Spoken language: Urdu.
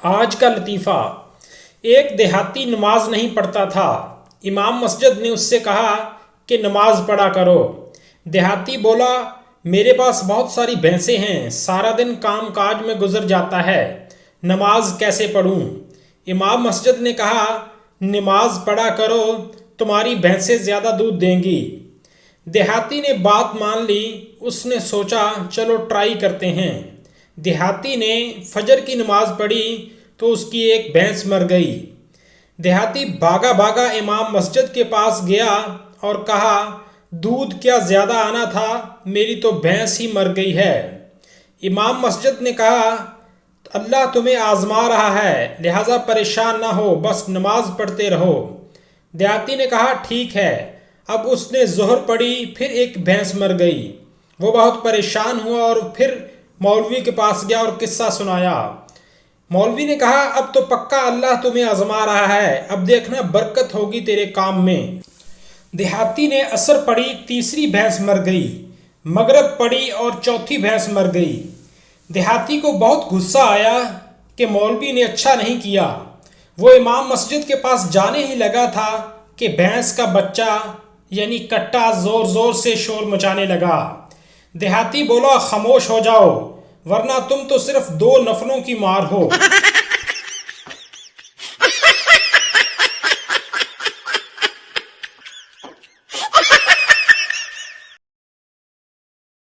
آج کا لطیفہ۔ ایک دیہاتی نماز نہیں پڑھتا تھا۔ امام مسجد نے اس سے کہا کہ نماز پڑھا کرو۔ دیہاتی بولا، میرے پاس بہت ساری بھینسیں ہیں، سارا دن کام کاج میں گزر جاتا ہے، نماز کیسے پڑھوں؟ امام مسجد نے کہا، نماز پڑھا کرو، تمہاری بھینسیں زیادہ دودھ دیں گی۔ دیہاتی نے بات مان لی۔ اس نے سوچا چلو ٹرائی کرتے ہیں۔ دیہاتی نے فجر کی نماز پڑھی تو اس کی ایک بھینس مر گئی۔ دیہاتی بھاگا بھاگا امام مسجد کے پاس گیا اور کہا، دودھ کیا زیادہ آنا تھا، میری تو بھینس ہی مر گئی ہے۔ امام مسجد نے کہا، اللہ تمہیں آزما رہا ہے، لہٰذا پریشان نہ ہو، بس نماز پڑھتے رہو۔ دیہاتی نے کہا، ٹھیک ہے۔ اب اس نے ظہر پڑھی، پھر ایک بھینس مر گئی۔ وہ بہت پریشان ہوا اور پھر مولوی کے پاس گیا اور قصہ سنایا۔ مولوی نے کہا، اب تو پکا اللہ تمہیں آزما رہا ہے، اب دیکھنا برکت ہوگی تیرے کام میں۔ دیہاتی نے عصر پڑھی، تیسری بھینس مر گئی۔ مغرب پڑھی اور چوتھی بھینس مر گئی۔ دیہاتی کو بہت غصہ آیا کہ مولوی نے اچھا نہیں کیا۔ وہ امام مسجد کے پاس جانے ہی لگا تھا کہ بھینس کا بچہ یعنی کٹا زور زور سے شور مچانے لگا۔ دیہاتی بولا، خاموش ہو جاؤ، ورنہ تم تو صرف 2 نفلوں کی مار ہو۔